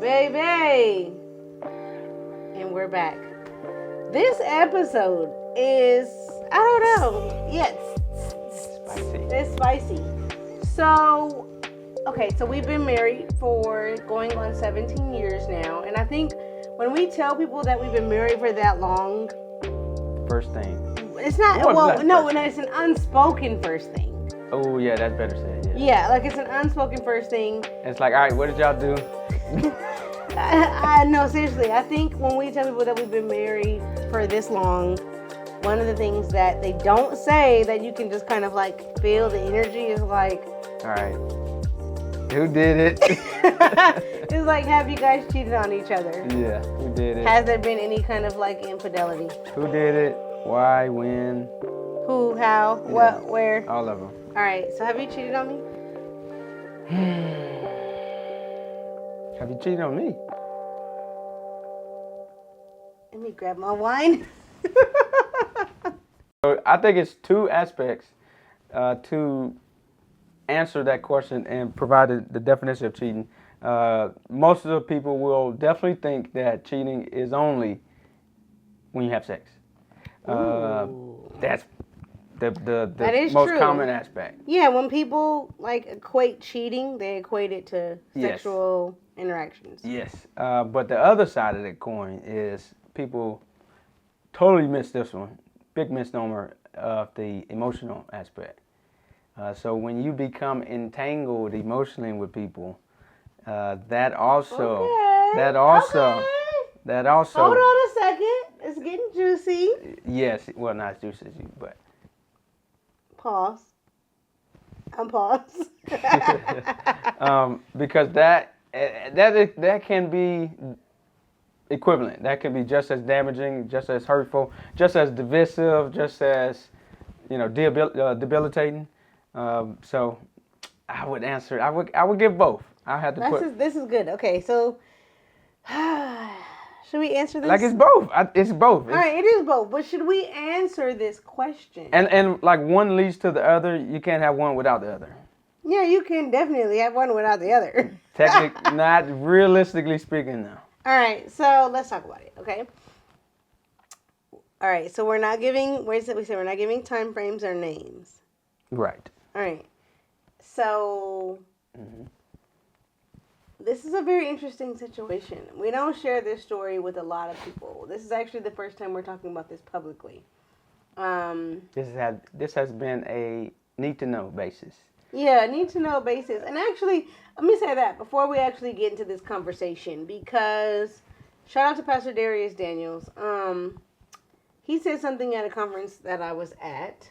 Baby! And we're back. This episode is, I don't know, yeah, it's spicy. So, okay, so we've been married for going on 17 years now, and I think when we tell people that we've been married for that long, first thing. it's not, it's an unspoken first thing. Oh, yeah, that's better said, Yeah, like it's an unspoken first thing. It's like, all right, what did y'all do? I no, seriously, I think when we tell people that we've been married for this long, one of the things that they don't say that you can just kind of like feel the energy is like, all right, who did it? It's like, have you guys cheated on each other? Yeah, who did it? Has there been any kind of like infidelity? Who did it? Why? When? Who? How? Yeah. What? Where? All of them. All right, so have you cheated on me? Have you cheated on me? Let me grab my wine. So I think it's two aspects to answer that question and provide the definition of cheating. Most of the people will definitely think that cheating is only when you have sex. That's the most true. common aspect. Yeah, when people like equate cheating, they equate it to sexual interactions. Yes, but the other side of the coin is people totally miss this one. Big misnomer of the emotional aspect. So when you become entangled emotionally with people, that also. Hold on a second. It's getting juicy. Yes, well, not as juicy as you, but. Pause. Unpause. Because that can be equivalent. That can be just as damaging, just as hurtful, just as divisive, just as debilitating. So I would answer. I would give both. I had to This is good. Okay, so should we answer this? Like it's both. It's both. All right, it is both. But should we answer this question? And like one leads to the other. You can't have one without the other. Yeah, you can definitely have one without the other. Technically, not realistically speaking, though. All right, so let's talk about it, okay? All right, so we're not giving. We said we're not giving time frames or names. Right. All right. So this is a very interesting situation. We don't share this story with a lot of people. This is actually the first time we're talking about this publicly. This has been a need to know basis. Yeah, need to know basis. And actually, let me say that before we actually get into this conversation, because shout out to Pastor Darius Daniels. He said something at a conference that I was at.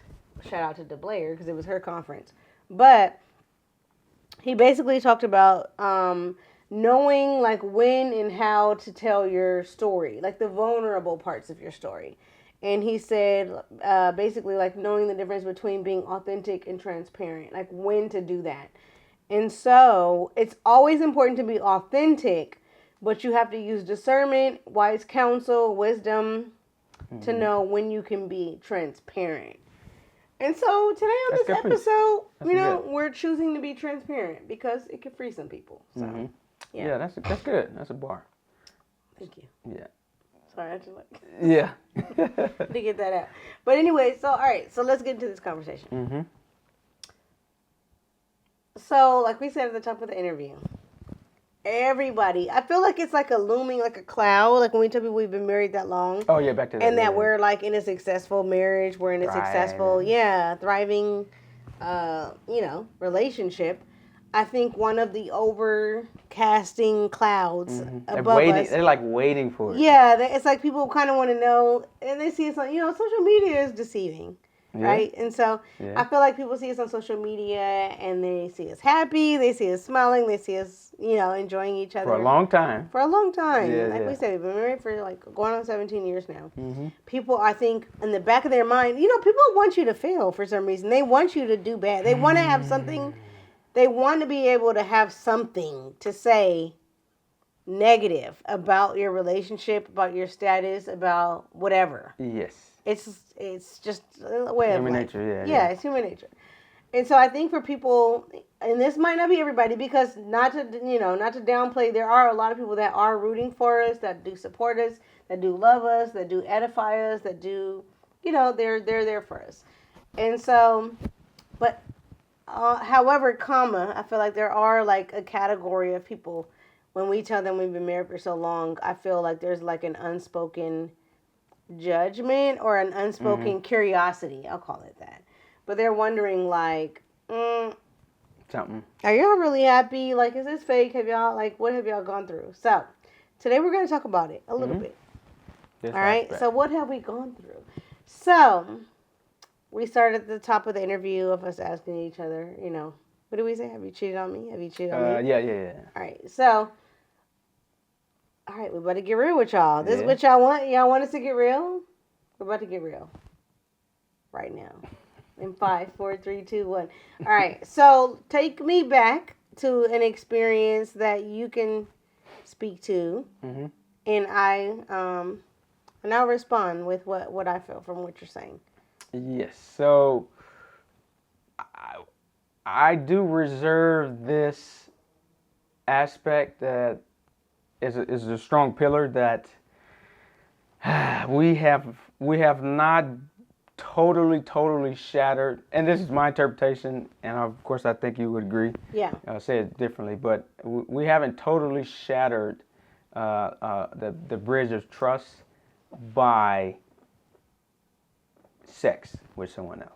Shout out to DeBlair because it was her conference. But he basically talked about knowing like when and how to tell your story, like the vulnerable parts of your story. And he said basically like knowing the difference between being authentic and transparent, like when to do that. And so it's always important to be authentic, but you have to use discernment, wise counsel, wisdom to know when you can be transparent. And so today on this episode, we're choosing to be transparent because it could free some people. So, yeah, that's good. That's a bar. Thank you. Yeah. Sorry, I just like. Yeah. to get that out. But anyway, so all right, so let's get into this conversation. Mm-hmm. So, like we said at the top of the interview, everybody, I feel like it's like a looming, like a cloud. Like when we tell people we've been married that long. Oh yeah, back to that. And that we're like in a successful marriage, we're in a successful, thriving, relationship. I think one of the overcasting clouds above us. They're like waiting for it. Yeah, it's like people kind of want to know, and they see us on, social media is deceiving, right? And so I feel like people see us on social media and they see us happy, they see us smiling, they see us, enjoying each other. For a long time. Yeah, we said, we've been married for like going on 17 years now. People, I think, in the back of their mind, people want you to fail for some reason. They want you to do bad. They want to have something. They want to be able to have something to say negative about your relationship, about your status, about whatever. Yes. It's just a way of life. Human nature, Yeah, it's human nature. And so I think for people, and this might not be everybody, because not to not to downplay, there are a lot of people that are rooting for us, that do support us, that do love us, that do edify us, that do, they're there for us. And so, but however, I feel like there are like a category of people when we tell them we've been married for so long. I feel like there's like an unspoken judgment or an unspoken curiosity. I'll call it that. But they're wondering like, Something. are y'all really happy? Like, is this fake? Have y'all what have y'all gone through? So today we're going to talk about it a little bit. This All right. aspect. So what have we gone through? So we started at the top of the interview of us asking each other, what do we say? Have you cheated on me? Have you cheated on me? Yeah. All right. So, all right, we about to get real with y'all. This is Yeah. what y'all want? Y'all want us to get real? We're about to get real right now. In 5, 4, 3, 2, 1. All right. So take me back to an experience that you can speak to, and I'll respond with what I feel from what you're saying. Yes. So I do reserve this aspect that is a strong pillar that we have not totally shattered, and this is my interpretation, and of course I think you would agree. Yeah. Say it differently, but we haven't totally shattered the bridge of trust by sex with someone else.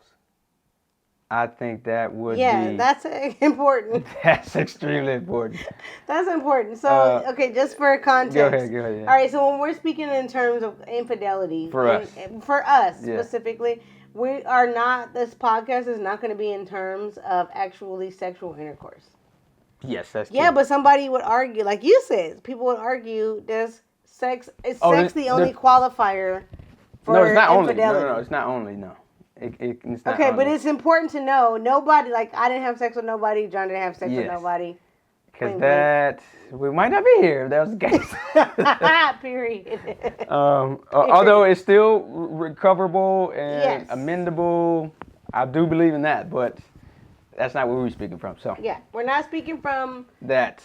I think that would be... that's important. That's extremely important. That's important. So, okay, just for context. Go ahead. Yeah. All right, so when we're speaking in terms of infidelity, For us specifically, this podcast is not going to be in terms of actually sexual intercourse. Yes, that's Yeah, true. but somebody would argue, like you said, people would argue, is sex the only qualifier for infidelity? No, it's not only, no. It's not okay, only. but it's important to know, nobody, like, I didn't have sex with nobody, John didn't have sex with nobody. Because we might not be here if that was the case. Period. Although it's still recoverable and Yes. amendable, I do believe in that, but that's not where we're speaking from. So Yeah, we're not speaking from... that,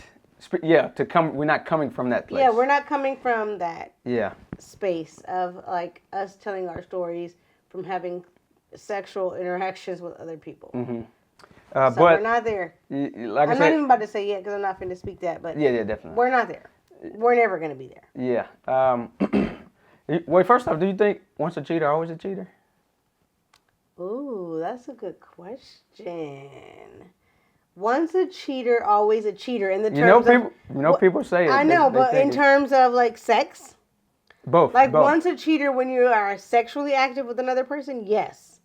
we're not coming from that place. Yeah, we're not coming from that Yeah. space of, like, us telling our stories from having sexual interactions with other people. But we're not there. Like I'm not even about to say yet because I'm not going to speak that, but yeah, definitely. we're not there. We're never going to be there. Yeah. Well, first off, do you think once a cheater, always a cheater? Ooh, that's a good question. Once a cheater, always a cheater. In the terms people say it. I know, but in terms of like sex, both. like both. once a cheater when you are sexually active with another person, yes.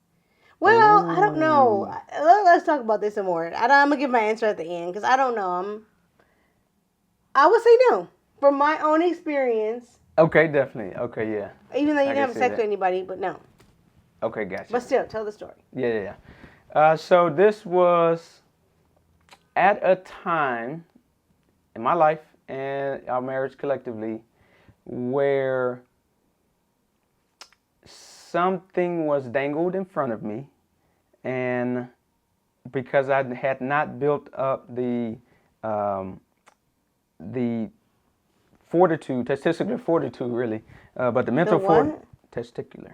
Well, I don't know. Let's talk about this some more. I'm gonna give my answer at the end because I don't know. I would say no from my own experience. Okay, definitely. Okay, yeah. Even though you didn't have sex with anybody, but no. Okay, gotcha. But still, tell the story. Yeah. So this was at a time in my life and our marriage collectively where something was dangled in front of me, and because I had not built up the fortitude, testicular fortitude really, but the mental testicular.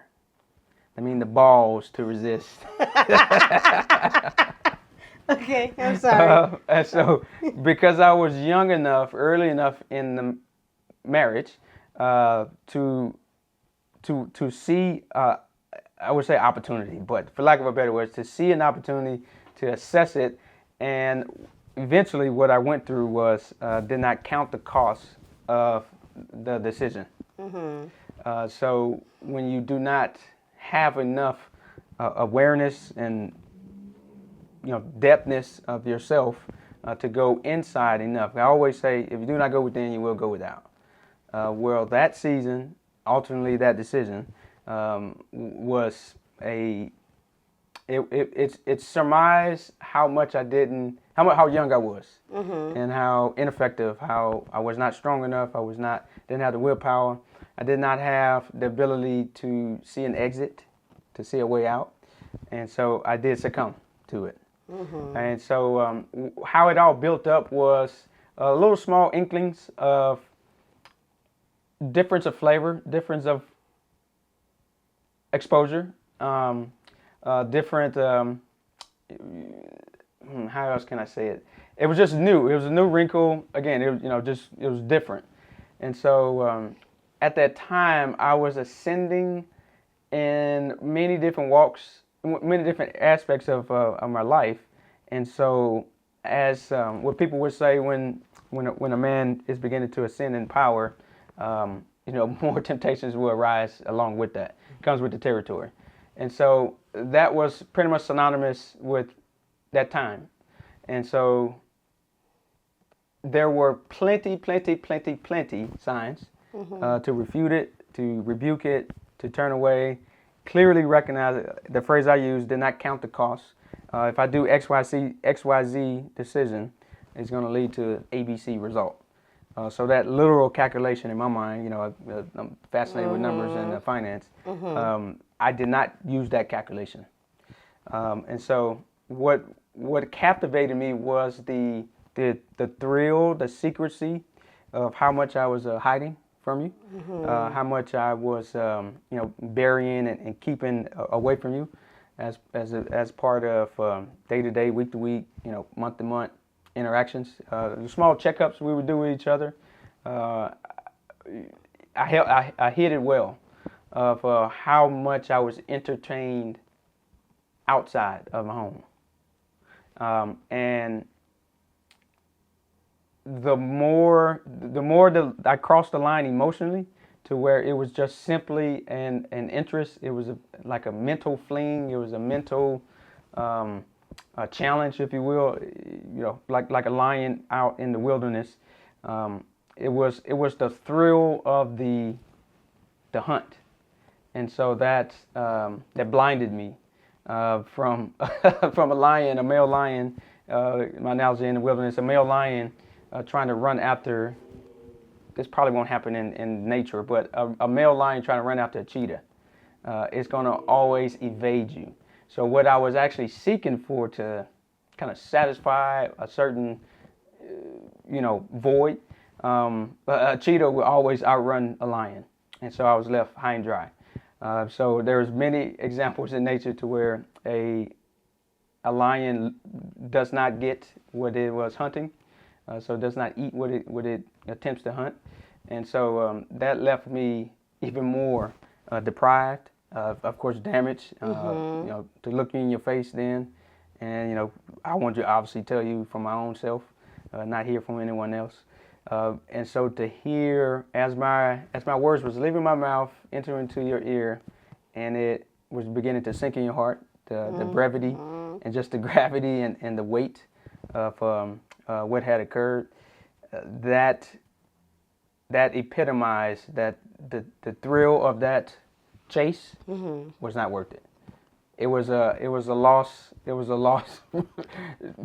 I mean the balls to resist. Okay, I'm sorry. And so, because I was young enough, early enough in the marriage, to see, I would say opportunity, but for lack of a better word, to see an opportunity, to assess it, and eventually what I went through was did not count the cost of the decision. So when you do not have enough awareness and depthness of yourself to go inside enough. I always say, if you do not go within, you will go without. Well, that season, ultimately that decision, was it surmised how much I didn't, how young I was, and how ineffective, how I was not strong enough, didn't have the willpower, I did not have the ability to see an exit, to see a way out, and so I did succumb to it. And so how it all built up was little small inklings of difference of flavor, difference of exposure, different. How else can I say it? It was just new. It was a new wrinkle. Again, it was it was different. And so at that time, I was ascending in many different walks, many different aspects of my life. And so, as what people would say when a man is beginning to ascend in power, more temptations will arise along with that. It comes with the territory. And so that was pretty much synonymous with that time. And so there were plenty signs to refute it, to rebuke it, to turn away. Clearly recognize it. The phrase I used, did not count the cost. If I do XYZ decision, it's going to lead to ABC result. So that literal calculation in my mind, I'm fascinated with numbers and finance. I did not use that calculation. And so what captivated me was the thrill, the secrecy of how much I was hiding from you, how much I was burying and keeping away from you, as part of day to day, week to week, month to month interactions, the small checkups we would do with each other. I hid it well of how much I was entertained outside of my home, and the more that I crossed the line emotionally to where it was just simply an interest. It was like a mental fling. It was a mental a challenge, if you will. Like a lion out in the wilderness. It was the thrill of the hunt, and so that blinded me from from a male lion. My analogy in the wilderness, a male lion trying to run after. This probably won't happen in nature, but a male lion trying to run after a cheetah, it's going to always evade you. So what I was actually seeking for to kind of satisfy a certain, void, a cheetah will always outrun a lion. And so I was left high and dry. So there's many examples in nature to where a lion does not get what it was hunting. So it does not eat what it attempts to hunt. And so that left me even more deprived, of course, damaged, to look you in your face then. And, I want to obviously tell you from my own self, not hear from anyone else. And so to hear, as my words was leaving my mouth, enter into your ear, and it was beginning to sink in your heart, the brevity and just the gravity and the weight of what had occurred, that epitomized that the thrill of that chase was not worth it. It was a loss. It was a loss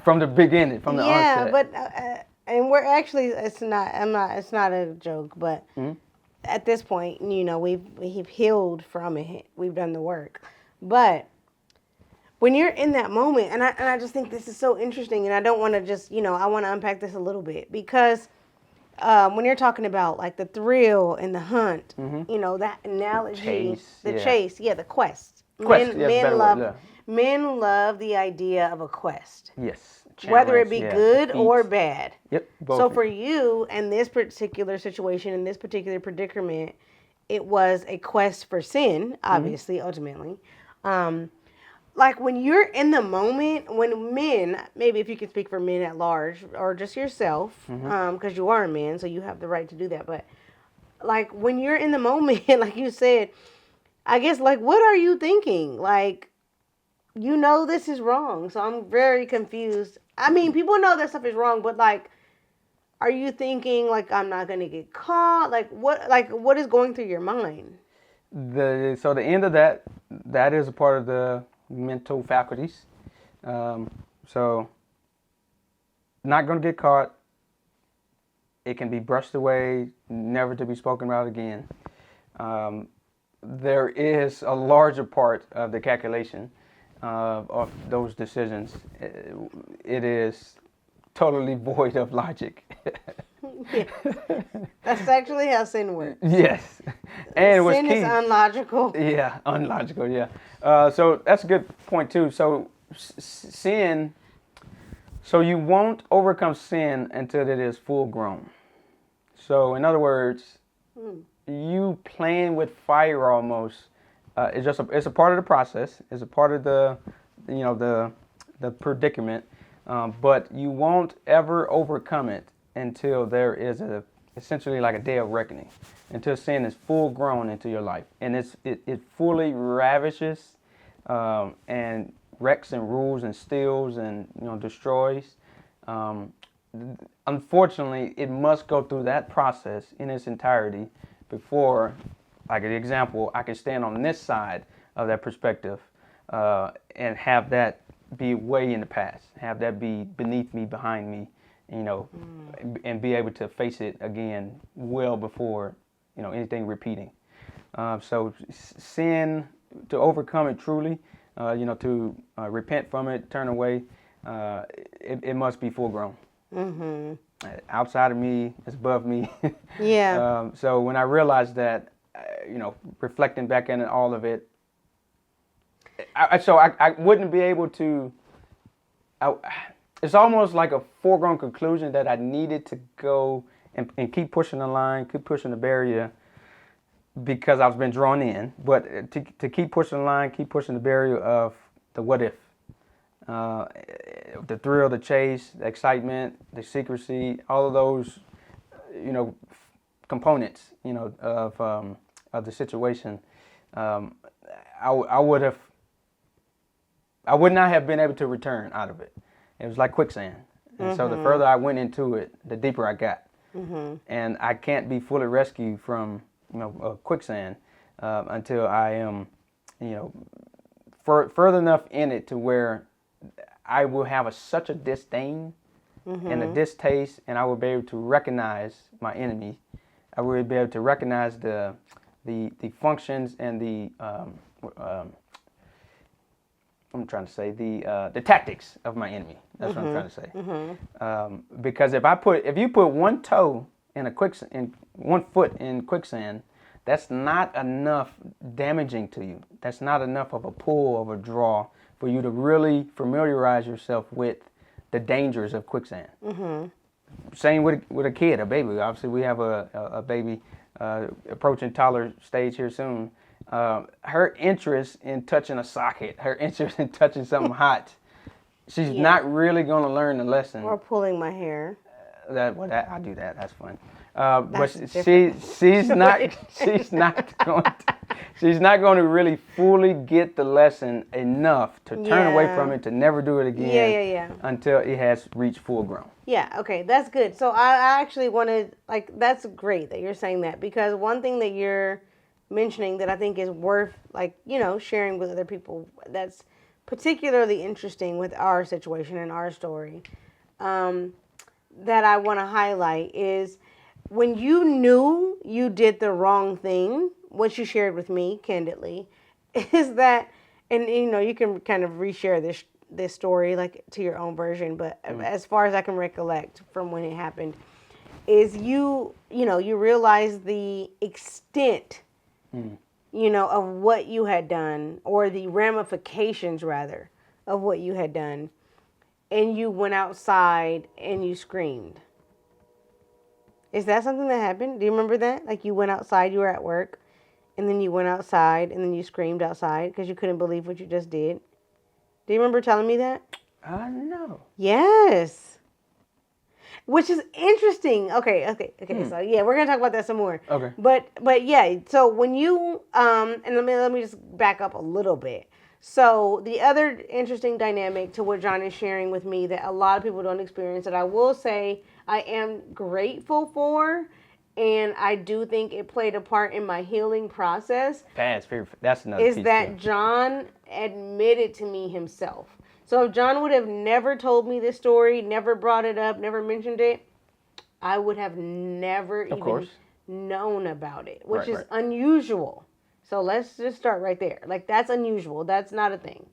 from the beginning, from the onset. Yeah, but and we're actually it's not a joke, but at this point, we've healed from it. We've done the work, but when you're in that moment, and I just think this is so interesting, and I don't want to just, I want to unpack this a little bit, because when you're talking about like the thrill and the hunt, that analogy, chase, the quest. Men love the idea of a quest. Yes. Whether it be good or bad. Yep. Both. So for you, in this particular situation, in this particular predicament, it was a quest for sin, obviously, ultimately. Like when you're in the moment, when men, maybe if you could speak for men at large, or just yourself, because you are a man, so you have the right to do that. But like when you're in the moment, like you said, I guess, like, what are you thinking? Like, this is wrong. So I'm very confused. I mean, people know that stuff is wrong, but like, are you thinking like, I'm not going to get caught? Like what is going through your mind? So the end of that is a part of the mental faculties. So not going to get caught. It can be brushed away, never to be spoken about again. There is a larger part of the calculation of those decisions, it is totally void of logic. Yeah. That's actually how sin works. Yes, and it was Sin key. is unlogical. Yeah, unlogical. Yeah. So that's a good point too. So sin. So you won't overcome sin until it is full grown. So in other words, you playing with fire almost. It's a part of the process. It's a part of the predicament. But you won't ever overcome it until there is essentially like a day of reckoning, until sin is full grown into your life, and it fully ravishes and wrecks and rules and steals and destroys. Unfortunately, it must go through that process in its entirety before, like an example, I can stand on this side of that perspective and have that be way in the past, have that be beneath me, behind me, and be able to face it again well before anything repeating. So sin, to overcome it truly, to repent from it, turn away, it must be full grown. Mm-hmm. Outside of me, it's above me. Yeah. So when I realized that, reflecting back in all of it, I wouldn't be able to. It's almost like a foregone conclusion that I needed to go and keep pushing the line, keep pushing the barrier, because I've been drawn in. But to keep pushing the line, keep pushing the barrier of the what if, the thrill, the chase, the excitement, the secrecy, all of those, components, of the situation. I would not have been able to return out of it. It was like quicksand. And so the further I went into it, the deeper I got. Mm-hmm. And I can't be fully rescued from, quicksand until I am, further enough in it to where I will have such a disdain and a distaste, and I will be able to recognize my enemy. I will be able to recognize the functions and I'm trying to say the tactics of my enemy. That's what I'm trying to say. Mm-hmm. Because if you put one toe in one foot in quicksand, that's not enough damaging to you. That's not enough of a pull, of a draw for you to really familiarize yourself with the dangers of quicksand. Mm-hmm. Same with a kid, a baby. Obviously, we have a baby approaching toddler stage here soon. Her interest in touching a socket, her interest in touching something hot, she's not really going to learn the lesson. Or pulling my hair. I do that. That's fun. But she's not going to really fully get the lesson enough to turn away from it, to never do it again. Until it has reached full grown. Yeah. Okay. That's good. So I actually wanted, that's great that you're saying that, because one thing that you're mentioning that I think is worth sharing with other people, that's particularly interesting with our situation and our story, that I want to highlight is when you knew you did the wrong thing, what you shared with me candidly, is that, and you can kind of reshare this story to your own version, but as far as I can recollect from when it happened, is you realize the extent of what you had done, or the ramifications rather of what you had done, and you went outside and you screamed. Is that something that happened? Do you remember that? You went outside, you were at work, and then you went outside and then you screamed outside because you couldn't believe what you just did. Do you remember telling me that? No. Yes. Which is interesting. Okay. So we're gonna talk about that some more. Okay. But yeah. So when you and let me just back up a little bit. So the other interesting dynamic to what John is sharing with me that a lot of people don't experience, that I will say I am grateful for, and I do think it played a part in my healing process. That's another is piece that too. John admitted to me himself. So if John would have never told me this story, never brought it up, never mentioned it, I would have never even known about it, which is unusual. So let's just start right there. That's unusual. That's not a thing.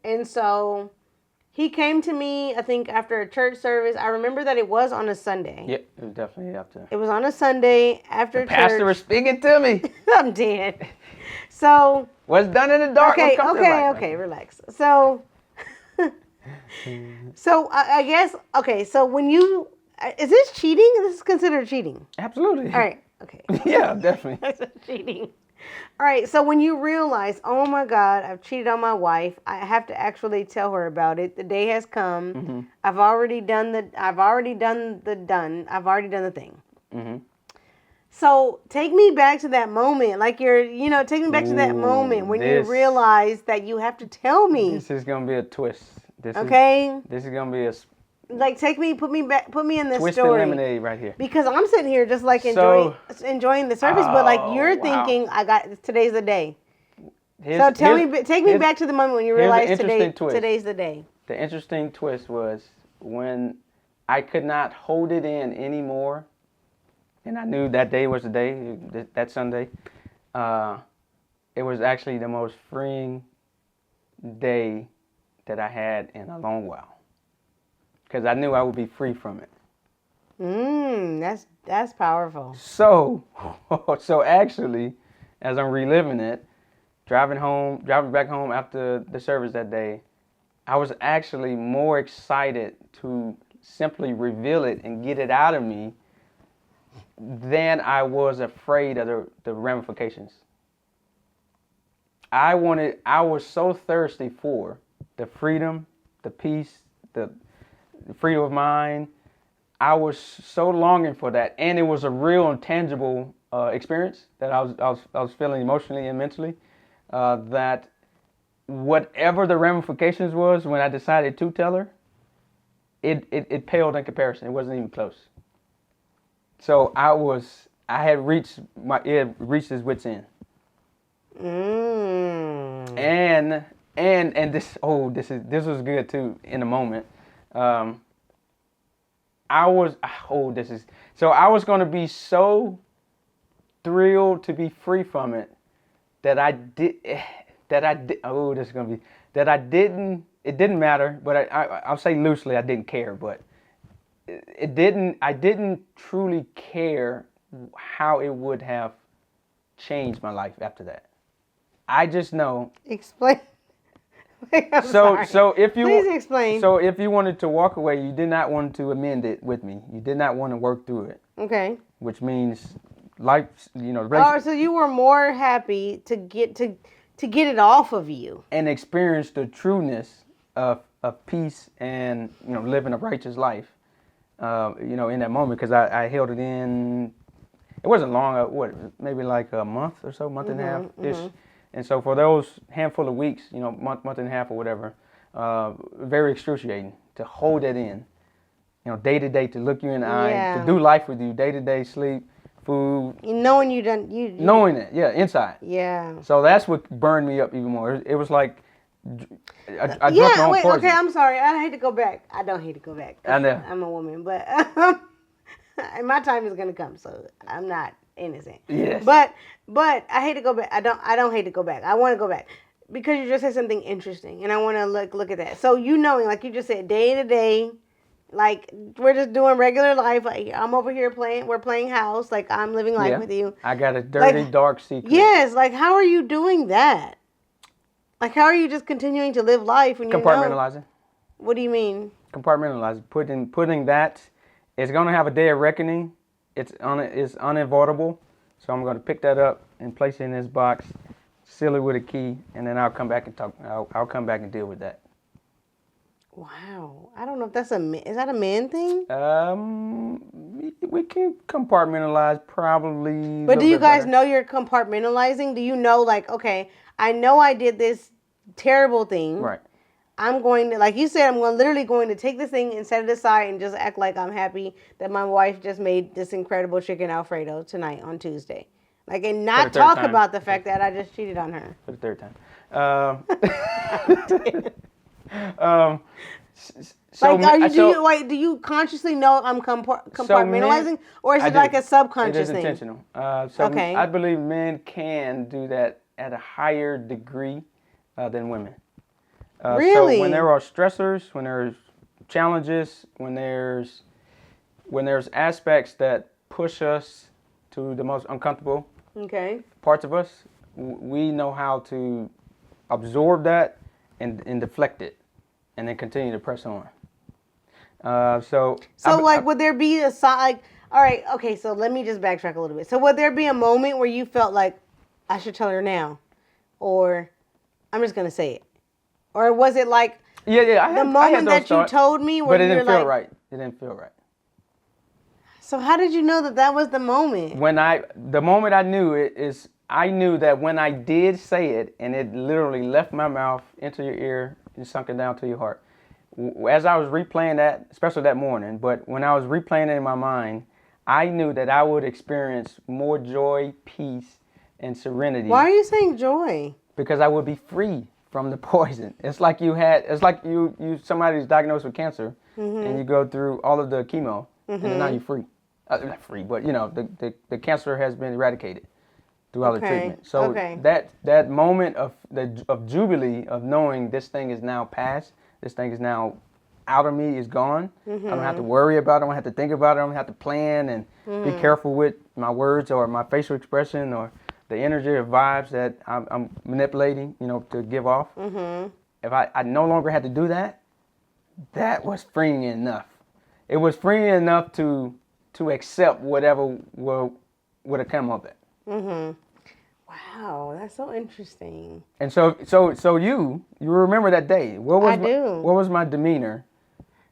And so he came to me, I think, after a church service. I remember that it was on a Sunday. Yep, it was definitely after. It was on a Sunday after The pastor was speaking to me. I'm dead. So. What's done in the dark will come to light. Okay, relax. So. So I guess, okay, so when you, is this cheating? This is considered cheating. Absolutely. All right, okay. Yeah, definitely. That's cheating. All right, so when you realize, oh my God, I've cheated on my wife, I have to actually tell her about it. The day has come. Mm-hmm. I've already done the thing. Mm-hmm. So take me back to that moment, like take me back to that moment when you realize that you have to tell me. This is gonna be a twist. This is gonna be a put me in this twist story. and lemonade right here. Because I'm sitting here just like enjoying the service, but like you're thinking, today's the day. Take me back to the moment when you realize today's the day. The interesting twist was when I could not hold it in anymore, and I knew that day was the day, that Sunday. It was actually the most freeing day that I had in a long while, because I knew I would be free from it. That's powerful. So actually, as I'm reliving it, driving back home after the service that day, I was actually more excited to simply reveal it and get it out of me than I was afraid of the ramifications. I was so thirsty for the freedom, the peace, the freedom of mind. I was so longing for that, and it was a real and tangible experience that I was feeling emotionally and mentally. That whatever the ramifications was when I decided to tell her, it paled in comparison. It wasn't even close. So it had reached its wit's end. And this was good too in the moment. I was going to be so thrilled to be free from it that it didn't matter, but I'll say loosely, I didn't care, but I didn't truly care how it would have changed my life after that. I just know. Explain. So if you please explain. So if you wanted to walk away, you did not want to amend it with me. You did not want to work through it. Okay. Which means life, so you were more happy to get it off of you and experience the trueness of peace and living a righteous life. In that moment, because I held it in. It wasn't long. Maybe like a month or so, month and a half ish. Mm-hmm. And so for those handful of weeks, month and a half or whatever, very excruciating to hold it in, day to day, to look you in the eye, to do life with you, day to day, sleep, food. Knowing knowing it, inside. Yeah. So that's what burned me up even more. It was like I drunk my own poison. Okay, I'm sorry. I hate to go back. I don't hate to go back. I know. I'm a woman, but my time is gonna come, so I'm not innocent. Yes. But I hate to go back. I don't hate to go back. I want to go back because you just said something interesting, and I want to look at that. So knowing, like you just said, day to day, like we're just doing regular life. Like, I'm over here playing. We're playing house. Like I'm living life with you. I got a dirty, dark secret. Yes. Like how are you doing that? Like how are you just continuing to live life when you compartmentalizing? What do you mean? Compartmentalizing. Putting that. It's gonna have a day of reckoning. It's unavoidable. So I'm going to pick that up and place it in this box, seal it with a key, and then I'll come back and talk. I'll come back and deal with that. Wow, I don't know if that's is that a man thing? We can compartmentalize probably. But do you guys know you're compartmentalizing? Do you know, like, okay, I know I did this terrible thing. Right. I'm going to, like you said, I'm literally going to take this thing and set it aside and just act like I'm happy that my wife just made this incredible chicken Alfredo tonight on Tuesday. Like, and not talk about the fact that I just cheated on her. For the third time. Do you consciously know I'm compartmentalizing, or is it like a subconscious thing? It is intentional. Okay. I believe men can do that at a higher degree than women. Really? So when there are stressors, when there's challenges, when there's aspects that push us to the most uncomfortable Okay. parts of us, we know how to absorb that and deflect it, and then continue to press on. So like, would there be a sign? Like, all right, okay. So let me just backtrack a little bit. So would there be a moment where you felt like I should tell her now, or I'm just gonna say it, or was it like yeah, the moment that you told me where but it you're didn't feel like, right. It didn't feel right. So how did you know that that was the moment? The moment I knew it is, I knew that when I did say it, and it literally left my mouth into your ear and sunk it down to your heart. As I was replaying that, especially that morning, but when I was replaying it in my mind, I knew that I would experience more joy, peace, and serenity. Why are you saying joy? Because I would be free from the poison. It's like somebody's diagnosed with cancer, and you go through all of the chemo, and then now you're free. Not free, but the cancer has been eradicated through all the treatment. So that moment of jubilee, of knowing this thing is now past, this thing is now out of me, is gone. I don't have to worry about it. I don't have to think about it. I don't have to plan and be careful with my words or my facial expression or the energy or vibes that I'm manipulating, to give off. If I no longer had to do that, that was freeing enough. It was freeing enough to accept whatever would have come of it. Wow, that's so interesting. And so you remember that day. What was my demeanor?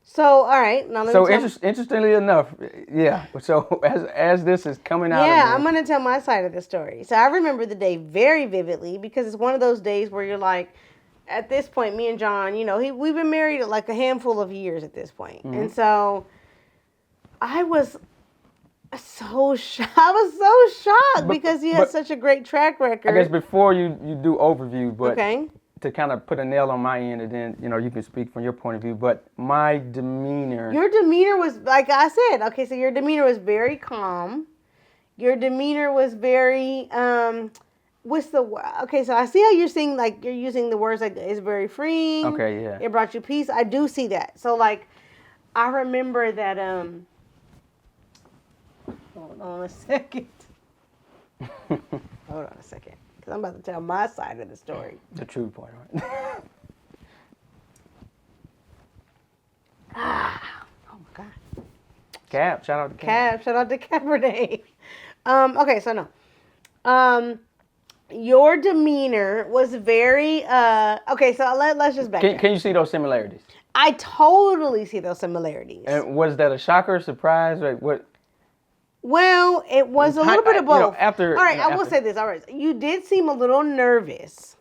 So, all right. Now let me interestingly enough, yeah. So as this is coming out of me, I'm going to tell my side of the story. So I remember the day very vividly because it's one of those days where you're like, at this point, me and John, we've been married like a handful of years at this point. And so I was so shocked. Because he has such a great track record. I guess before you do overview, but okay. To kind of put a nail on my end, and then you can speak from your point of view. But my demeanor. Your demeanor was, like I said. Okay, so your demeanor was very calm. Your demeanor was very what's the word? Okay, so I see how you're saying, like, you're using the words like it's very freeing. Okay, yeah. It brought you peace. I do see that. So like, I remember that. Hold on a second. Hold on a second. Because I'm about to tell my side of the story. The true part, right? Oh my God. Cap, shout out to Cap. Shout out to Cabernet. Okay, so no. Your demeanor was very okay, so let's just back. Can you see those similarities? I totally see those similarities. And was that a shocker, surprise, like what? Well, it was a little bit of both. I will say this. All right, you did seem a little nervous,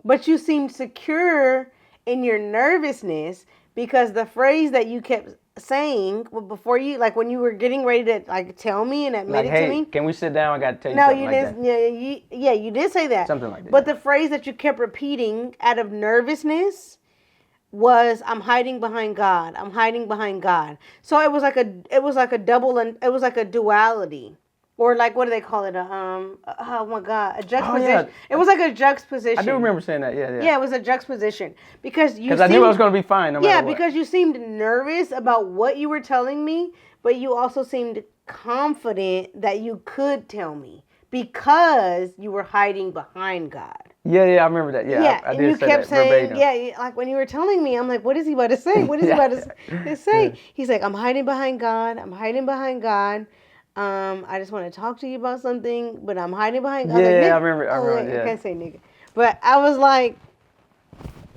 but you seemed secure in your nervousness because the phrase that you kept saying before you, like when you were getting ready to like tell me and admit it to me. Can we sit down? I got to tell you something like that. No, you didn't. You did say that. Something like that. But the phrase that you kept repeating out of nervousness was, I'm hiding behind God. I'm hiding behind God. So it was like a double, and it was like a duality, or like, what do they call it? Oh my God, a juxtaposition. Oh, yeah. It was like a juxtaposition. I do remember saying that. Yeah. Yeah, it was a juxtaposition because I knew I was going to be fine. No matter what. Because you seemed nervous about what you were telling me, but you also seemed confident that you could tell me because you were hiding behind God. Yeah, I remember that. Yeah, I did and you say kept that saying, verbatim. like when you were telling me, I'm like, what is he about to say? What is he about to say? Yeah. He's like, I'm hiding behind God. I'm hiding behind God. I just want to talk to you about something, but I'm hiding behind God. Yeah, like, I remember. Yeah. I can't say nigga. But I was like,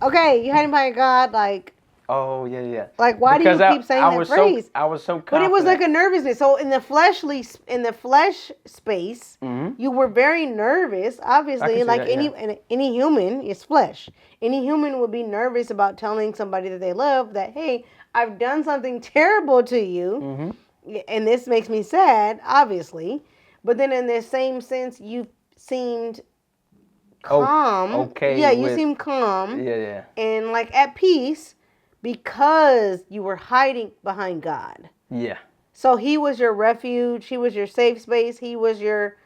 okay, you hiding behind God, like. Oh, yeah. Like, why do you keep saying that phrase? I was so confident. But it was like a nervousness. So in the flesh space, you were very nervous. Obviously, like any human is flesh. Any human would be nervous about telling somebody that they love that, hey, I've done something terrible to you, and this makes me sad, obviously. But then in the same sense, you seemed calm. Okay. Yeah, you seemed calm. Yeah. And like at peace. Because you were hiding behind God. Yeah. So he was your refuge. He was your safe space. He was your,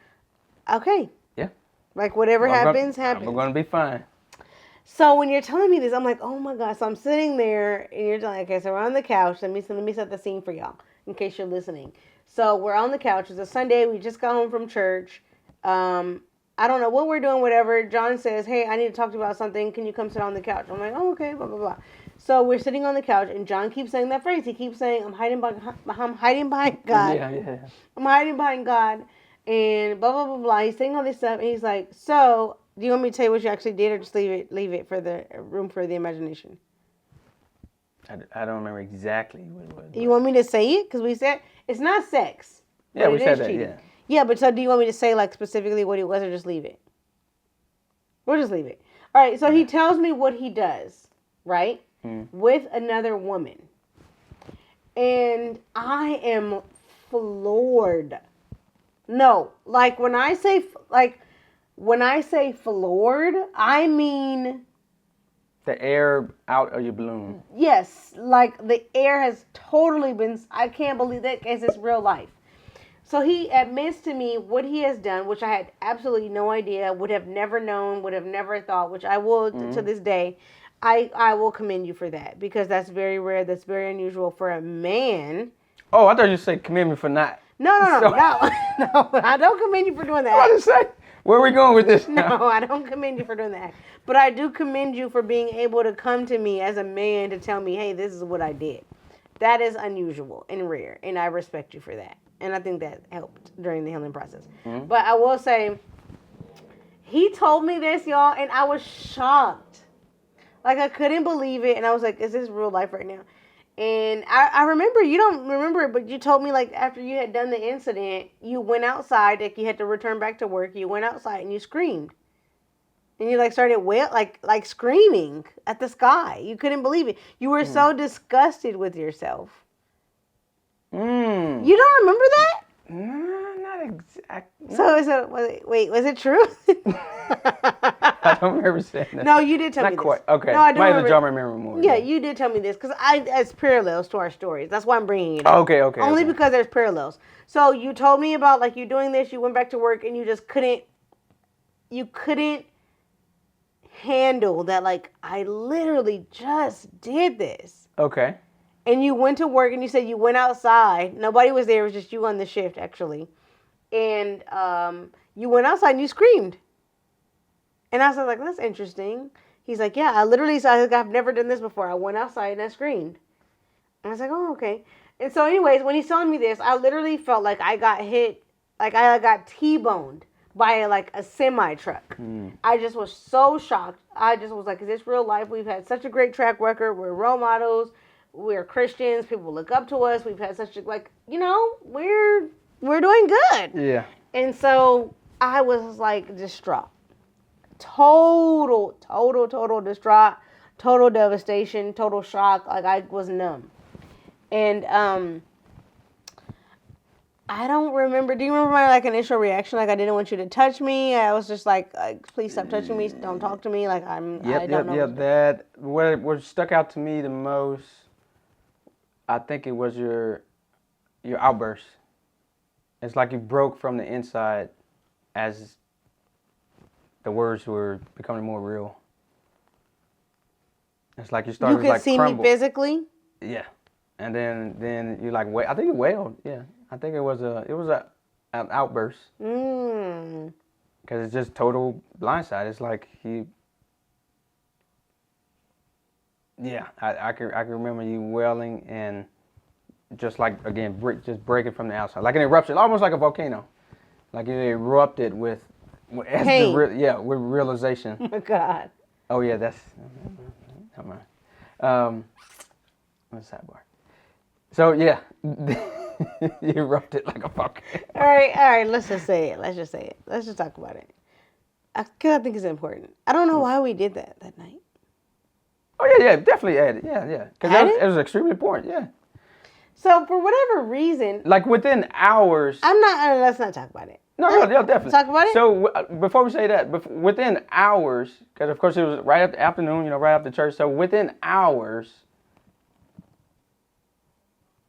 okay. Yeah. Like whatever happens. We're going to be fine. So when you're telling me this, I'm like, oh my God. So I'm sitting there and you're like, okay, so we're on the couch. Let me set the scene for y'all in case you're listening. So we're on the couch. It's a Sunday. We just got home from church. I don't know what we're doing, whatever. John says, hey, I need to talk to you about something. Can you come sit on the couch? I'm like, oh, okay, blah, blah, blah. So we're sitting on the couch and John keeps saying that phrase. He keeps saying, I'm hiding behind God. Yeah. I'm hiding behind God. And blah, blah, blah, blah. He's saying all this stuff. And he's like, so do you want me to tell you what you actually did or just leave it for the room for the imagination? I don't remember exactly what it was. You want me to say it? Because we said it's not sex. Yeah, we said that, cheating. yeah. Yeah, but so do you want me to say like specifically what it was or just leave it? We'll just leave it. All right, so he tells me what he does, right? With another woman. And I am floored. No, like when I say floored, I mean the air out of your balloon. Yes, like the air has totally been, I can't believe that because it's real life. So he admits to me what he has done, which I had absolutely no idea, would have never known, would have never thought, which I will to this day. I will commend you for that because that's very rare. That's very unusual for a man. Oh, I thought you said commend me for not. No. I don't commend you for doing that. I was say, where are we going with this now? No, I don't commend you for doing that. But I do commend you for being able to come to me as a man to tell me, hey, this is what I did. That is unusual and rare, and I respect you for that. And I think that helped during the healing process. Mm-hmm. But I will say, he told me this, y'all, and I was shocked. Like, I couldn't believe it, and I was like, is this real life right now? And I remember, you don't remember it, but you told me, like, after you had done the incident, you went outside, like, you had to return back to work, you went outside and you screamed. And you, like, started like screaming at the sky. You couldn't believe it. You were so disgusted with yourself. You don't remember that? No, not exactly. So was it true? I don't remember saying that. No, you did tell me this. Not quite. Okay. No, I do remember. Might remember more. Yeah, you did tell me this because it's parallels to our stories. That's why I'm bringing it up. Okay. Only because there's parallels. So you told me about like you doing this. You went back to work and you just couldn't. You couldn't handle that. Like I literally just did this. Okay. And you went to work and you said you went outside. Nobody was there. It was just you on the shift, actually. And you went outside and you screamed. And I was like, that's interesting. He's like, yeah, I literally said, I've never done this before. I went outside and I screamed. And I was like, oh, okay. And so anyways, when he's telling me this, I literally felt like I got hit, like I got T-boned by like a semi-truck. I just was so shocked. I just was like, is this real life? We've had such a great track record. We're role models. We're Christians. People look up to us. We've had such a, like, you know, we're doing good. Yeah. And so I was like distraught. Total distraught. Total devastation. Total shock. Like I was numb. And I don't remember. Do you remember my like initial reaction? Like I didn't want you to touch me. I was just like please stop touching me. Don't talk to me. Like I don't know. Yep. That what stuck out to me the most, I think it was your outburst. It's like you broke from the inside as the words were becoming more real. It's like you started You could see crumble. me physically? Yeah. And then you like I think you wailed. Yeah. I think it was an outburst. Because it's just total blindside. It's like I can remember you wailing and just like again just breaking from the outside, like an eruption, almost like a volcano, like it erupted with pain. With realization. Oh my God. Oh yeah, that's come on. What's that bar? So yeah, you erupted like a volcano. All right. Let's just say it. Let's just talk about it. Because I think it's important. I don't know why we did that night. Oh yeah, definitely added. Yeah. Because it was extremely important. Yeah. So for whatever reason, like within hours. Let's not talk about it. No, definitely. Talk about it. So before we say that, within hours, because of course it was right after afternoon, right after church. So within hours,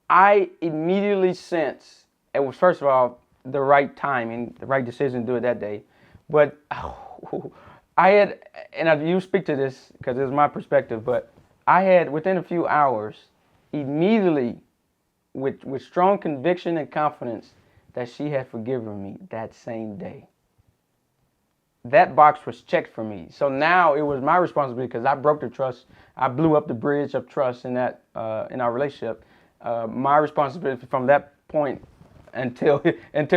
I immediately sensed it was first of all the right timing, the right decision to do it that day. But I had, you speak to this because it's my perspective, but I had within a few hours, immediately, with strong conviction and confidence, that she had forgiven me that same day. That box was checked for me. So now it was my responsibility because I broke the trust. I blew up the bridge of trust in that in our relationship. My responsibility from that point until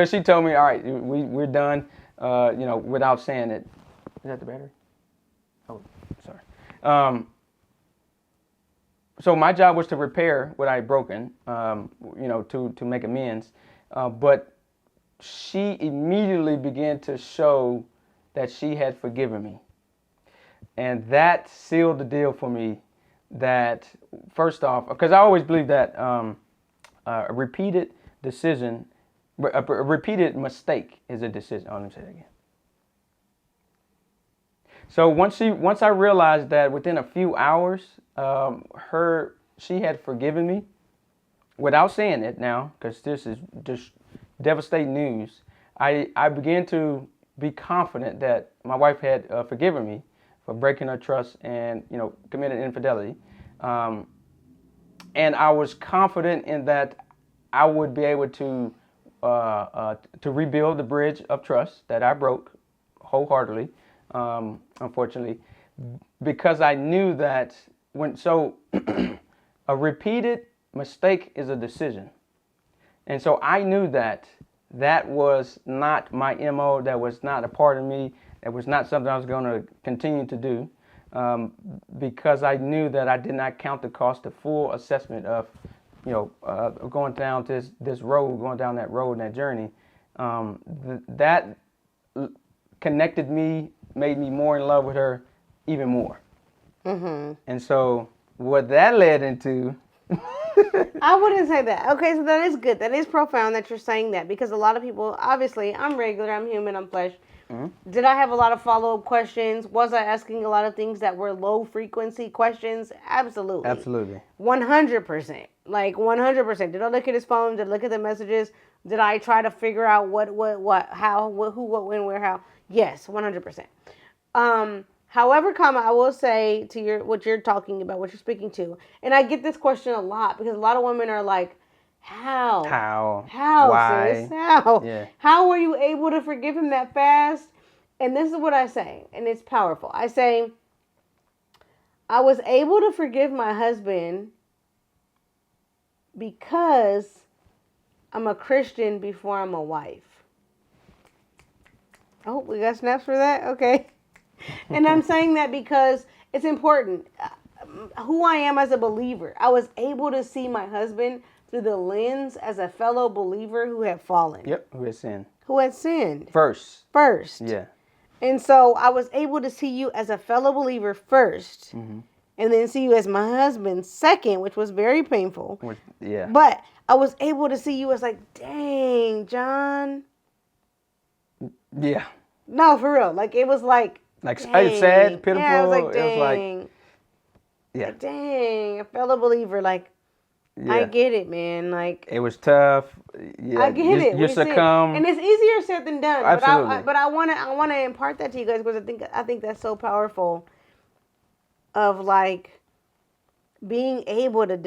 she told me, all right, we're done. Without saying it. Is that the battery? Oh, sorry. So my job was to repair what I had broken. To make amends. But she immediately began to show that she had forgiven me. And that sealed the deal for me that, first off, because I always believe that a repeated decision, a repeated mistake is a decision. Oh, let me say that again. So once I realized that within a few hours, she had forgiven me, without saying it now, because this is just devastating news, I began to be confident that my wife had forgiven me for breaking her trust and committing infidelity, and I was confident in that I would be able to rebuild the bridge of trust that I broke wholeheartedly, unfortunately, because I knew that a repeated mistake is a decision, and so I knew that was not my MO. That was not a part of me. That was not something I was going to continue to do, because I knew that I did not count the cost, the full assessment of, going down this road, going down that road and that journey. That connected me, made me more in love with her, even more. Mm-hmm. And so what that led into. I wouldn't say that. Okay, so that is good. That is profound that you're saying that, because a lot of people, obviously, I'm regular, I'm human, I'm flesh. Mm-hmm. Did I have a lot of follow-up questions? Was I asking a lot of things that were low-frequency questions? Absolutely. Absolutely. 100%. Like 100%. Did I look at his phone? Did I look at the messages? Did I try to figure out what, how, who, what, when, where, how? Yes, 100%. However, I will say to what you're talking about, what you're speaking to, and I get this question a lot because a lot of women are like, how, why, sis, how were you able to forgive him that fast? And this is what I say, and it's powerful. I say, I was able to forgive my husband because I'm a Christian before I'm a wife. Oh, we got snaps for that? Okay. And I'm saying that because it's important. Who I am as a believer. I was able to see my husband through the lens as a fellow believer who had fallen. Yep, who had sinned. Who had sinned. First. Yeah. And so I was able to see you as a fellow believer first. Mm-hmm. And then see you as my husband second, which was very painful. Yeah. But I was able to see you as like, dang, John. Yeah. No, for real. Like, it was like sad, pitiful. Yeah, it was like, dang. Yeah. Like, dang, a fellow believer. Like, yeah. I get it, man. Like, it was tough. Yeah, I get it. You succumb. And it's easier said than done. Absolutely. But I want to impart that to you guys because I think that's so powerful. Of like being able to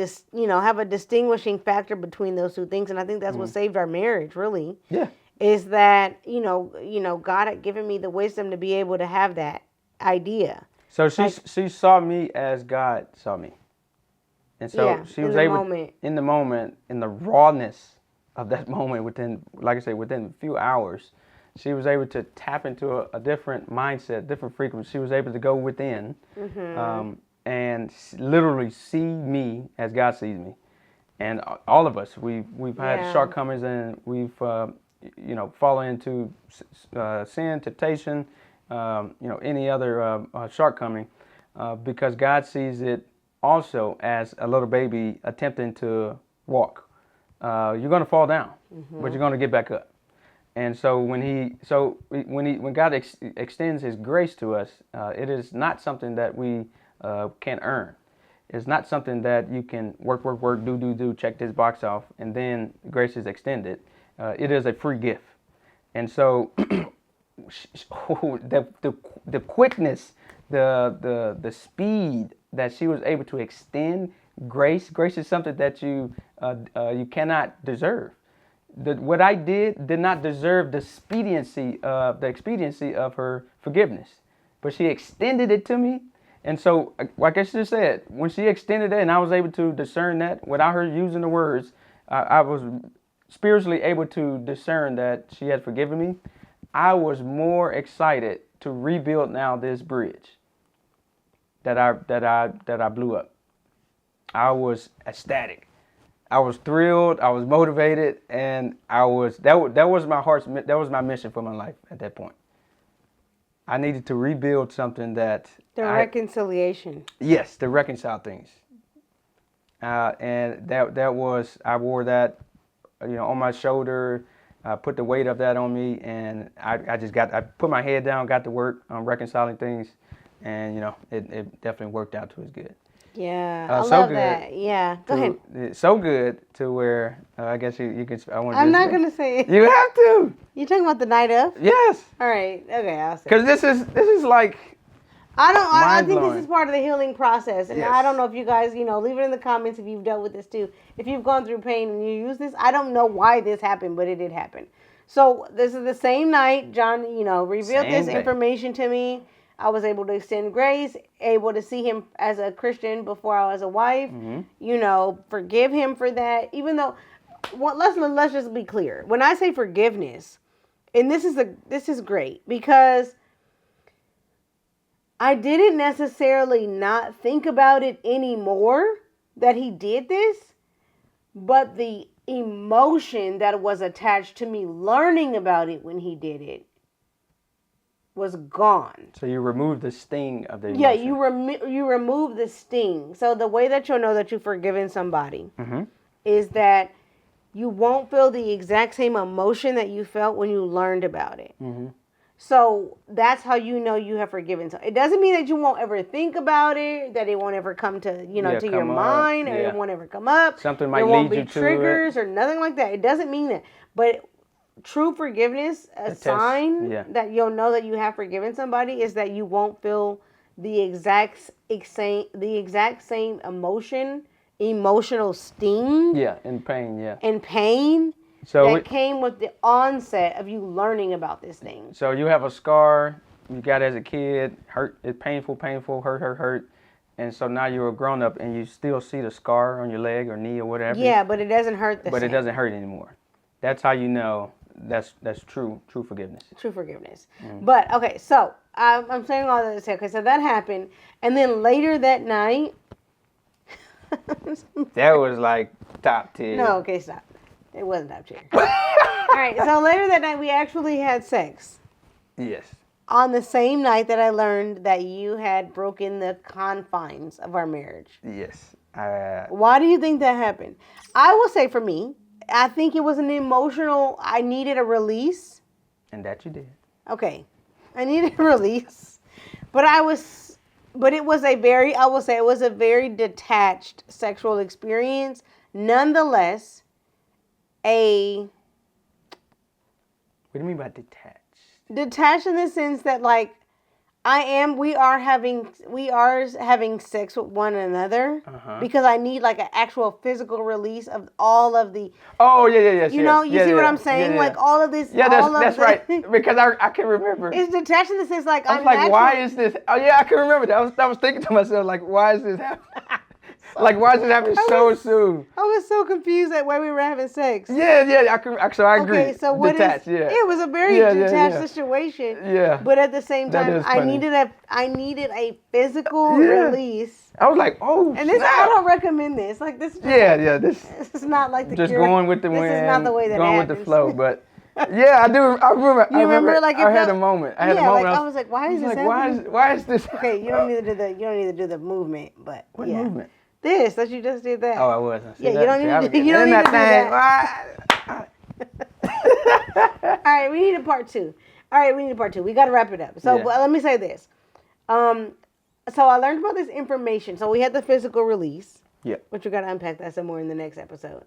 have a distinguishing factor between those two things, and I think that's what saved our marriage. Really. Yeah. Is that God had given me the wisdom to be able to have that idea. So she saw me as God saw me, and so she was able in the moment, in the rawness of that moment, within a few hours, she was able to tap into a different mindset, different frequency. She was able to go within, and literally see me as God sees me, and all of us we've had shortcomings, and we've fallen into sin, temptation, any other shortcoming, because God sees it also as a little baby attempting to walk. You're going to fall down, but you're going to get back up. And so when God extends His grace to us, it is not something that we can earn. It's not something that you can work, do, check this box off, and then grace is extended. It is a free gift. And so the quickness, the speed that she was able to extend grace. Grace is something that you cannot deserve. What I did not deserve the expediency of her forgiveness, but she extended it to me. And so, like I just said, when she extended it and I was able to discern that without her using the words, I was spiritually able to discern that she had forgiven me. I was more excited to rebuild now this bridge that I blew up. I was ecstatic. I was thrilled. I was motivated, and that was my mission for my life at that point. I needed to rebuild something that reconciliation. Yes, to reconcile things. And that was, I wore that, on my shoulder. I put the weight of that on me, and I put my head down, got to work on reconciling things, and it definitely worked out to his good. Yeah, I love that. Yeah, go ahead. It's so good to where I guess you can. I'm not gonna say it. You have to. You talking about the night of? Yes. All right. Okay, I'll say. Because this is like. I think this is part of the healing process, and Yes. I don't know if you guys, leave it in the comments if you've dealt with this too. If you've gone through pain and you use this, I don't know why this happened, but it did happen. So this is the same night John, revealed this information to me. I was able to extend grace, able to see him as a Christian before I was a wife. Mm-hmm. Forgive him for that. Even though, let's just be clear. When I say forgiveness, and this is great because I didn't necessarily not think about it anymore that he did this, but the emotion that was attached to me learning about it when he did it was gone. So you remove the sting of the emotion. Yeah, you remove the sting. So the way that you'll know that you've forgiven somebody is that you won't feel the exact same emotion that you felt when you learned about it. Mm-hmm. So that's how you know you have forgiven. So it doesn't mean that you won't ever think about it, that it won't ever come to to your mind, or it won't ever come up. Something might lead you to it. There won't be triggers or nothing like that. It doesn't mean that, but true forgiveness, a sign that you'll know that you have forgiven somebody is that you won't feel the exact same emotional sting. Yeah, and pain. Yeah, and pain so that came with the onset of you learning about this thing. So you have a scar you got as a kid, hurt. It's painful, hurt. And so now you're a grown up and you still see the scar on your leg or knee or whatever. Yeah, but it doesn't hurt It doesn't hurt anymore. That's how you know that's true forgiveness. True forgiveness. But okay, so I'm saying all that to say, okay, so that happened, and then later that night, that was like top tier. No, okay, stop. It wasn't top tier. All right, so later that night we actually had sex. Yes. On the same night that I learned that you had broken the confines of our marriage. Yes. Why do you think that happened? I will say for me, I think it was an emotional, I needed a release. And that you did. Okay. I needed a release. But it was a very detached sexual experience. Nonetheless, What do you mean by detached? Detached in the sense that we are having sex with one another because I need like an actual physical release of all of the. Oh yeah. You see what I'm saying? Yeah. Like all of this. Yeah, that's right. Because I can remember. It's detached in the sense like I was like, why is this? Oh yeah, I can remember that. I was thinking to myself like, why is this happening? Like, why is this happening so soon? I was so confused at why we were having sex. Yeah, so I agree. Okay, so what detached, it was a very detached situation. Yeah. But at the same time, I needed a physical release. I was like, oh, and this, I don't recommend this. Like this. This is not like the just cure. Going with the wind. This is not the way that going happens. with the flow, but. Yeah, I do. I remember. You remember like I had a moment. I was like, why is this happening? Why is this? Okay, you don't need to do the movement, but what movement? This that you just did that. Oh, I was. You don't need to do that. All right, we need a part two. We got to wrap it up. So let me say this. So I learned about this information. So we had the physical release. Yeah. Which we got to unpack that some more in the next episode.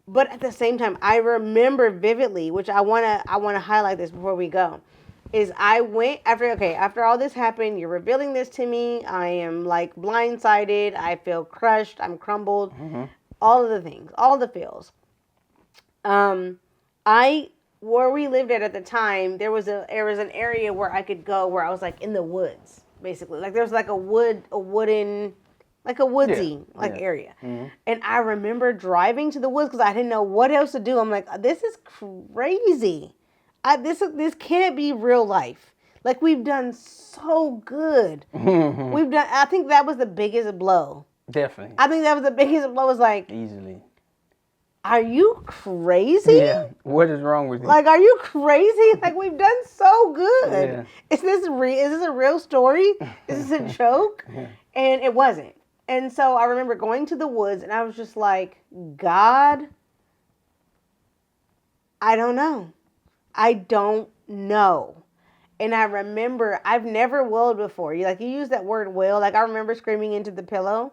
But at the same time, I remember vividly, which I wanna highlight this before we go, is I went after all this happened, you're revealing this to me. I am like blindsided. I feel crushed. I'm crumbled. All of the things, all the feels. I where we lived at the time, there was an area where I could go where I was like in the woods, basically. Like there was like a wooden, like a woodsy area. And I remember driving to the woods because I didn't know what else to do. I'm like, this is crazy. This can't be real life. Like we've done so good. I think that was the biggest blow. Definitely. I think that was the biggest blow. Was like easily. Are you crazy? Yeah. What is wrong with you? Like, are you crazy? Like we've done so good. Yeah. Is this a real story? Is this a joke? And it wasn't. And so I remember going to the woods, and I was just like, God, I don't know. I don't know. And I remember, I've never wailed before. You use that word wail. Like I remember screaming into the pillow.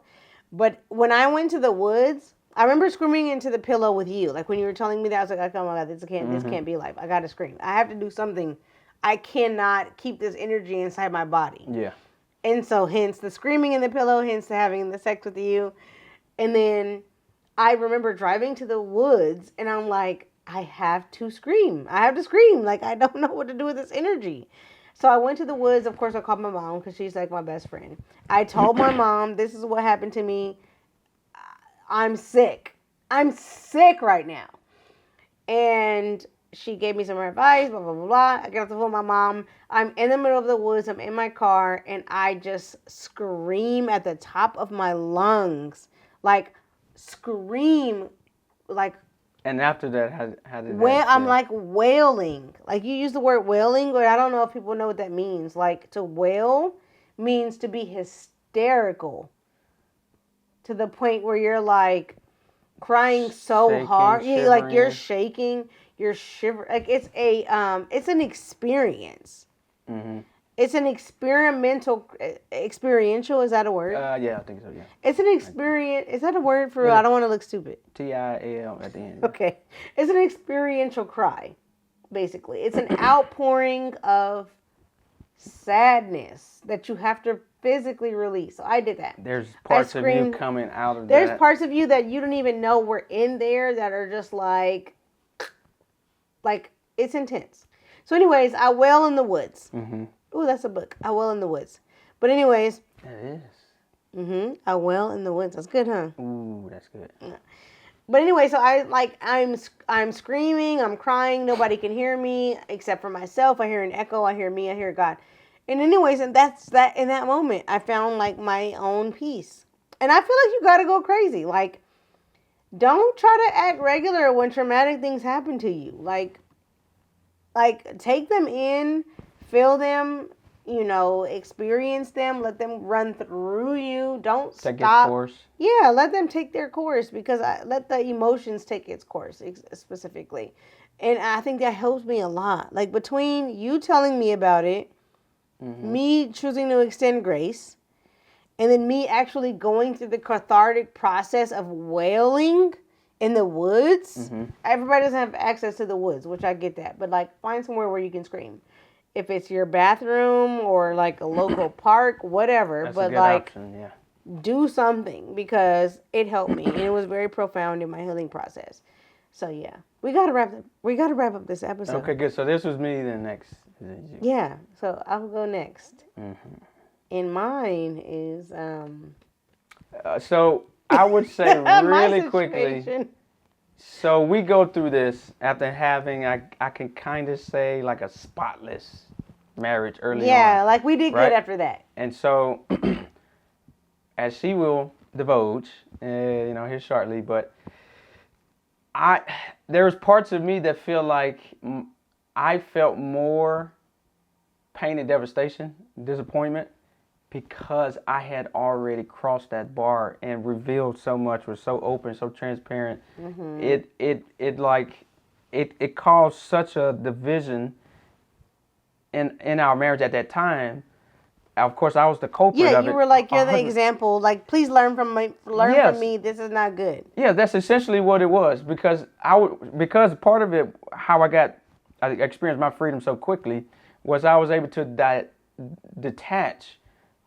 But when I went to the woods, I remember screaming into the pillow with you. Like when you were telling me that, I was like, oh my God, this can't be life. I got to scream. I have to do something. I cannot keep this energy inside my body. Yeah. And so hence the screaming in the pillow, hence the having the sex with you. And then I remember driving to the woods, and I'm like, I have to scream. I have to scream. Like, I don't know what to do with this energy. So I went to the woods. Of course, I called my mom because she's like my best friend. I told my mom, this is what happened to me. I'm sick. I'm sick right now. And she gave me some advice, blah, blah, blah, blah. I get off the phone with my mom. I'm in the middle of the woods. I'm in my car, and I just scream at the top of my lungs. Like, scream, like, and after that, how did that I'm like wailing. Like you use the word wailing, but I don't know if people know what that means. Like to wail means to be hysterical to the point where you're like crying so shaking, hard. Yeah, like you're shaking, you're shivering. Like it's an experience. It's an experiential, is that a word? Yeah, I think so, yeah. It's an experience, is that a word for, I don't want to look stupid. TIL at the end. Okay. It's an experiential cry, basically. It's an outpouring of sadness that you have to physically release. So I did that. There's parts of you coming out of There's that. parts of you that you don't even know were in there that are just like it's intense. So anyways, I wail in the woods. Ooh, that's a book. I wail in the woods. But anyways. That is. I wail in the woods. That's good, huh? Ooh, that's good. But anyway, so I'm screaming, I'm crying. Nobody can hear me except for myself. I hear an echo. I hear me. I hear God. And anyways, and that's that. In that moment, I found like my own peace. And I feel like you gotta go crazy. Like, don't try to act regular when traumatic things happen to you. Like take them in. Feel them, experience them, let them run through you. Don't take stop. Its course. Yeah, let them take their course because let the emotions take its course specifically. And I think that helps me a lot. Like between you telling me about it, me choosing to extend grace, and then me actually going through the cathartic process of wailing in the woods. Everybody doesn't have access to the woods, which I get that. But like find somewhere where you can scream. If it's your bathroom or like a local park, whatever. That's but a good like option, yeah. Do something because it helped me and it was very profound in my healing process. So yeah. We gotta wrap up this episode. Okay, good. So this was me, then next is you. Yeah. So I'll go next. And mine is so I would say really quickly. So we go through this after having, I can kind of say, like a spotless marriage early on. Yeah, like we did good after that. And so, as she will divulge, here shortly, but there's parts of me that feel like I felt more pain and devastation, disappointment, because I had already crossed that bar and revealed so much, was so open, so transparent. It caused such a division in our marriage at that time. Of course, I was the culprit of it. Yeah, you were like, you're the example. Like, please learn from me. From me. This is not good. Yeah, that's essentially what it was because part of it, how I experienced my freedom so quickly, was I was able to detach,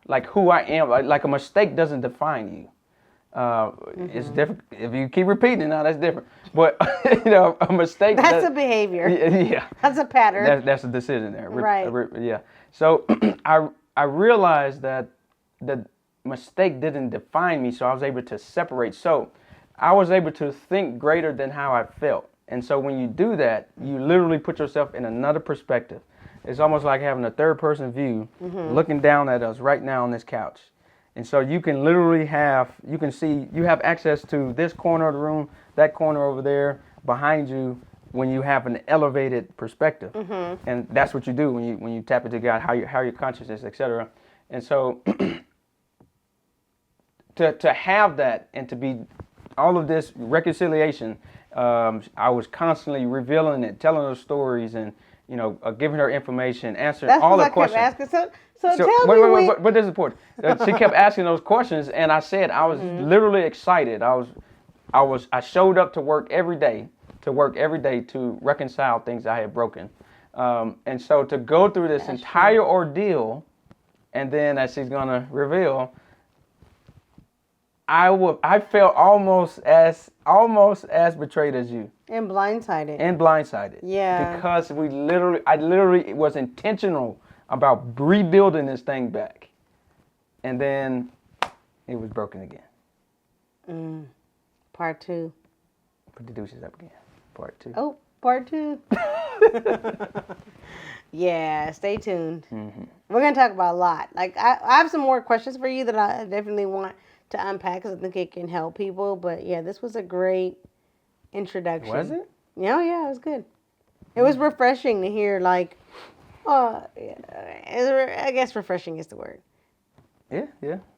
like who I am. Like a mistake doesn't define you. It's different if you keep repeating it. Now that's different. But a mistake. That's a behavior. Yeah. That's a pattern. That's a decision there. Right. Yeah. So I realized that the mistake didn't define me, so I was able to separate. So I was able to think greater than how I felt. And so when you do that, you literally put yourself in another perspective. It's almost like having a third person view looking down at us right now on this couch. And so you can literally you have access to this corner of the room, that corner over there, behind you, when you have an elevated perspective. And that's what you do when you tap into God, how your consciousness, etc. And so to have that and to be all of this reconciliation, I was constantly revealing it, telling her stories, and giving her information, answering all the questions. That's what I kept asking. So tell me. But this is important. She kept asking those questions, and I said I was literally excited. I showed up to work every day to reconcile things I had broken, and so to go through this entire ordeal, and then as she's gonna reveal, I felt almost as betrayed as you. And blindsided. Yeah. Because I literally was intentional about rebuilding this thing back. And then it was broken again. Part 2. Put the deuces up again. Part 2. Oh, part 2. Yeah, stay tuned. We're going to talk about a lot. Like, I have some more questions for you that I definitely want to unpack because I think it can help people. But yeah, this was a great introduction. Was it? Yeah, it was good. It was refreshing to hear, like, I guess refreshing is the word. Yeah.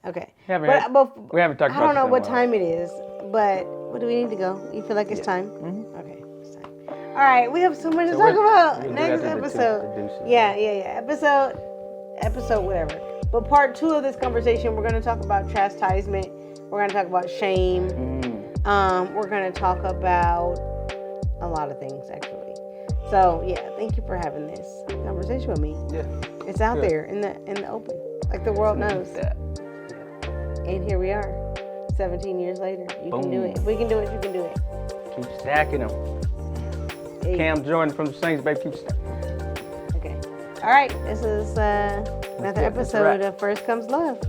Okay. We haven't talked about this. I don't know what time it is, but what do we need to go? You feel like it's time? Okay, it's time. All right, we have so much to talk about. Next episode. Yeah. Episode whatever. But part 2 of this conversation, we're going to talk about chastisement. We're going to talk about shame. We're going to talk about a lot of things, actually. So, yeah, thank you for having this conversation with me. Yeah. It's out there in the open. Like the world knows. Yeah. And here we are, 17 years later. You can do it. If we can do it, you can do it. Keep stacking them. Hey. Cam Jordan from the Saints, baby. Keep stacking. Okay. All right. This is another episode of First Comes Love.